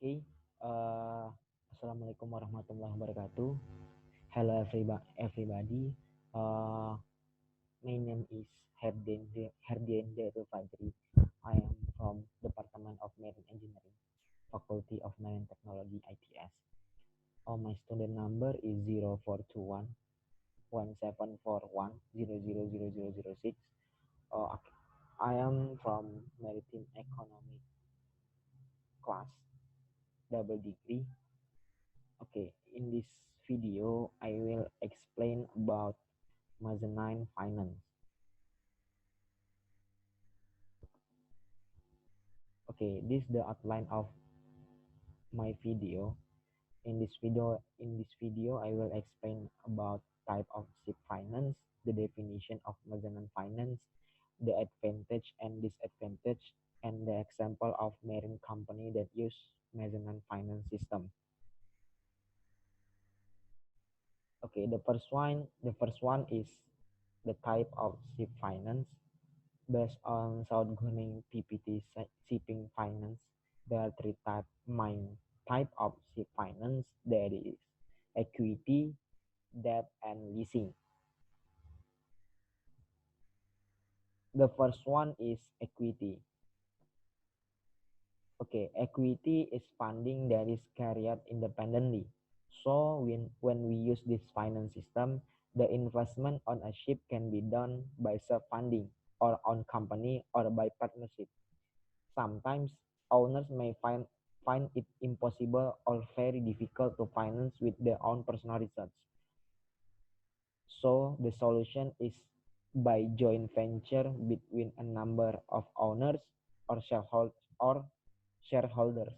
Okay. Assalamualaikum warahmatullahi wabarakatuh. Hello everybody. Uh, my name is Herdian Jairul Fajri. I am from Department of Marine Engineering, Faculty of Marine Technology (ITS). My student number is 0421 1741 0000006. I am from Maritime Economic class, double degree. Okay, in this video, I will explain about mezzanine finance. Okay, this is the outline of my video. In this video, I will explain about type of ship finance, the definition of mezzanine finance, the advantage and disadvantage, and the example of marine company that use mezzanine finance system. Okay, the first one is the type of ship finance. Based on Southgoning PPT shipping finance, there are three main type of ship finance. That is equity, debt, and leasing. The first one is equity. Okay, equity is funding that is carried independently. So when we use this finance system, the investment on a ship can be done by self-funding or on company or by partnership. Sometimes owners may find it impossible or very difficult to finance with their own personal research. So the solution is by joint venture between a number of owners or shareholders.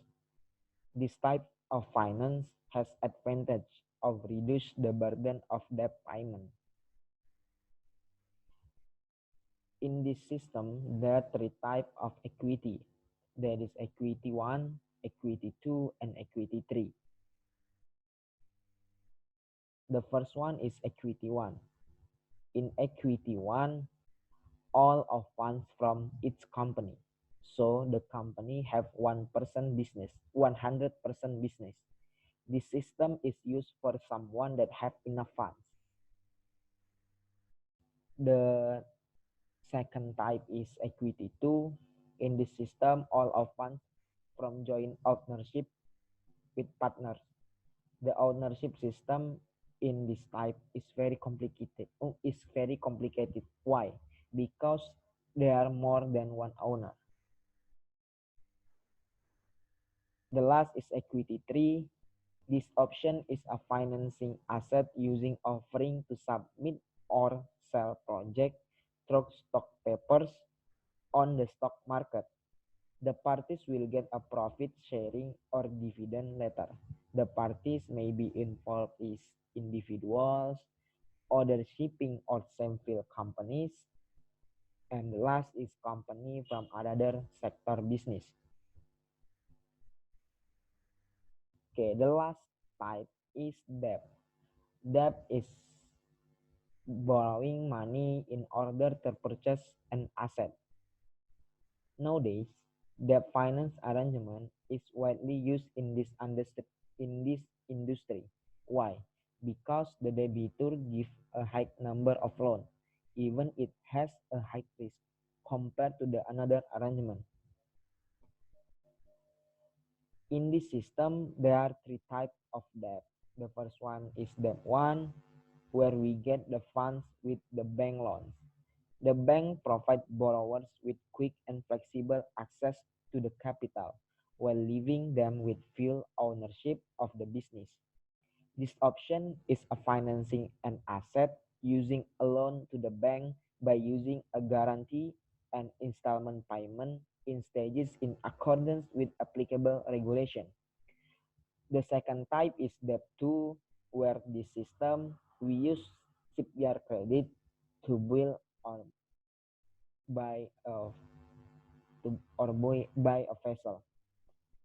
This type of finance has advantage of reduce the burden of debt payment. In this system, there are three types of equity. There is equity 1, equity 2, and equity 3. The first one is equity 1. In equity 1, all of funds from each company. So the company have 1% business, 100% business. This system is used for someone that have enough funds. The second type is equity 2. In this system, all of funds from joint ownership with partners. The ownership system in this type is very complicated. Why? Because there are more than one owner. The last is equity 3. This option is a financing asset using offering to submit or sell project through stock papers on the stock market. The parties will get a profit sharing or dividend later. The parties may be involved as individuals, other shipping or same field companies, and the last is company from another sector business. Okay, the last type is debt. Debt is borrowing money in order to purchase an asset. Nowadays, debt finance arrangement is widely used in this industry. Why? Because the debitor gives a high number of loans, even it has a high risk compared to the another arrangement. In this system, there are three types of debt. The first one is debt 1, where we get the funds with the bank loans. The bank provides borrowers with quick and flexible access to the capital while leaving them with full ownership of the business. This option is a financing an asset using a loan to the bank by using a guarantee and installment payment in stages in accordance with applicable regulation. The second type is debt 2, where this system we use shipyard credit to build or buy a vessel.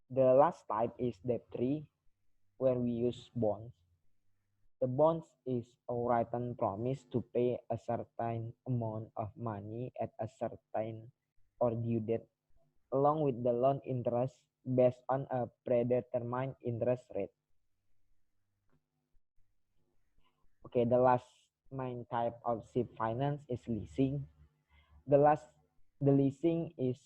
The last type is debt 3, where we use bonds. The bonds is a written promise to pay a certain amount of money at a certain or due date. along with the loan interest based on a predetermined interest rate. Okay, the last main type of ship finance is leasing. The leasing is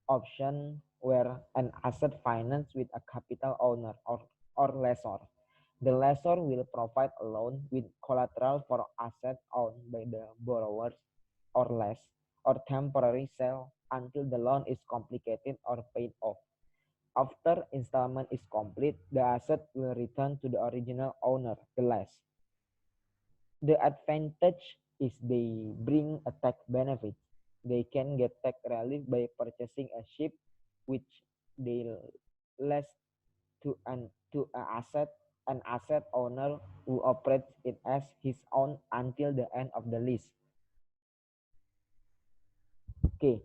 option where an asset finance with a capital owner or lessor. The lessor will provide a loan with collateral for assets owned by the borrowers or less or temporary sale until the loan is completed or paid off. After installment is complete, the asset will return to the original owner, the less. The advantage is they bring a tax benefit. They can get tax relief by purchasing a ship which they less to an asset owner who operates it as his own until the end of the lease. Okay,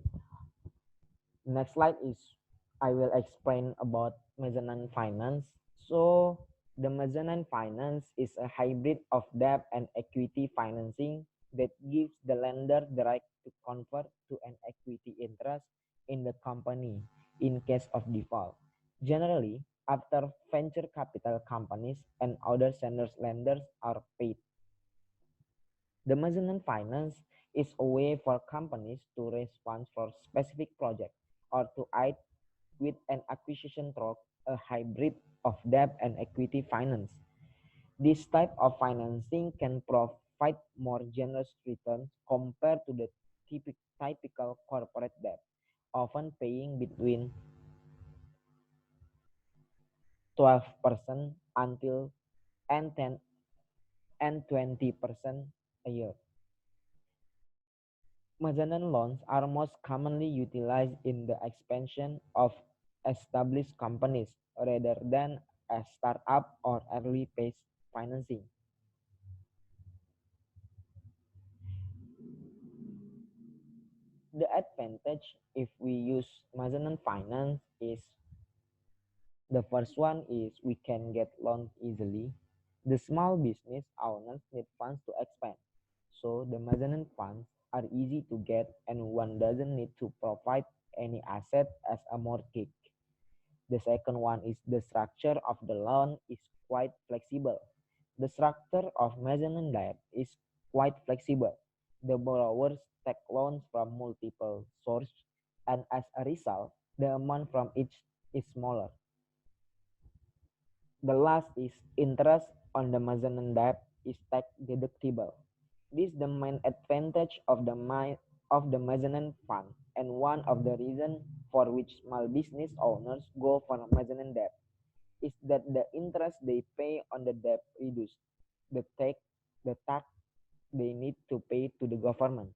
next slide is I will explain about mezzanine finance. So the mezzanine finance is a hybrid of debt and equity financing that gives the lender the right to convert to an equity interest in the company in case of default. Generally, after venture capital companies and other senior lenders are paid. The mezzanine finance is a way for companies to raise funds for specific projects or to aid with an acquisition through a hybrid of debt and equity finance. This type of financing can provide more generous returns compared to the typical corporate debt, often paying between 12% until and 10 and 20% a year. Mezzanine loans are most commonly utilized in the expansion of established companies rather than a startup or early phase financing. The advantage if we use mezzanine finance is the first one is we can get loans easily. The small business owners need funds to expand. So the mezzanine funds are easy to get and one doesn't need to provide any asset as a mortgage. The second one is the structure of the loan is quite flexible. The structure of mezzanine debt is quite flexible. The borrowers take loans from multiple sources, and as a result, the amount from each is smaller. The last is interest on the mezzanine debt is tax deductible. This is the main advantage of the mezzanine fund and one of the reasons for which small business owners go for mezzanine debt is that the interest they pay on the debt reduce the tax they need to pay to the government.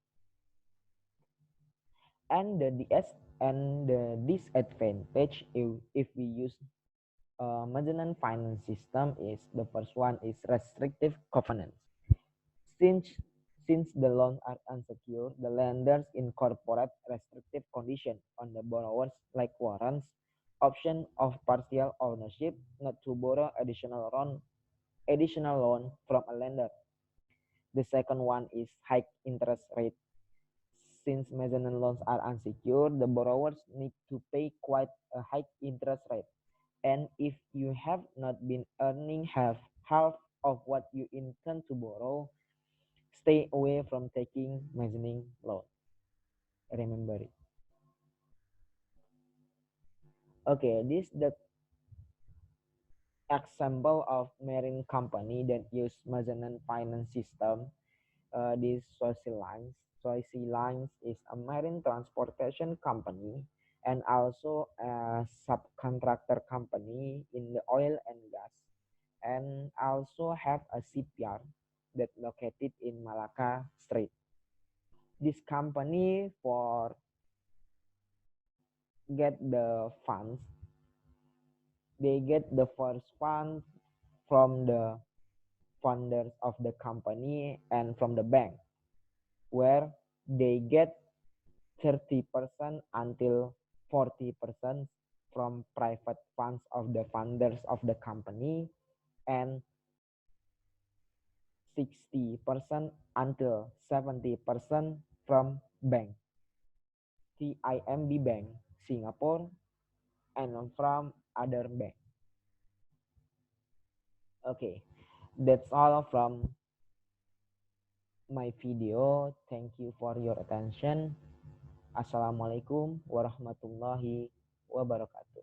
And the disadvantage if we use mezzanine finance system is the first one is restrictive covenants. Since since the loans are unsecured, the lenders incorporate restrictive conditions on the borrowers like warrants, option of partial ownership, not to borrow additional loan from a lender. The second one is high interest rate. Since mezzanine loans are unsecured, the borrowers need to pay quite a high interest rate. And if you have not been earning half of what you intend to borrow, stay away from taking mezzanine loan. Remember it. Okay, this is the example of marine company that use mezzanine finance system. This Sourcey Lines is a marine transportation company and also a subcontractor company in the oil and gas, and also have a shipyard that located in Malacca Strait. This company for get the funds, they get the first funds from the founders of the company and from the bank, where they get 30% until 40% from private funds of the founders of the company and 60% until 70% from bank. CIMB Bank, Singapore, and from other bank. Okay, that's all from my video. Thank you for your attention. Assalamualaikum warahmatullahi wabarakatuh.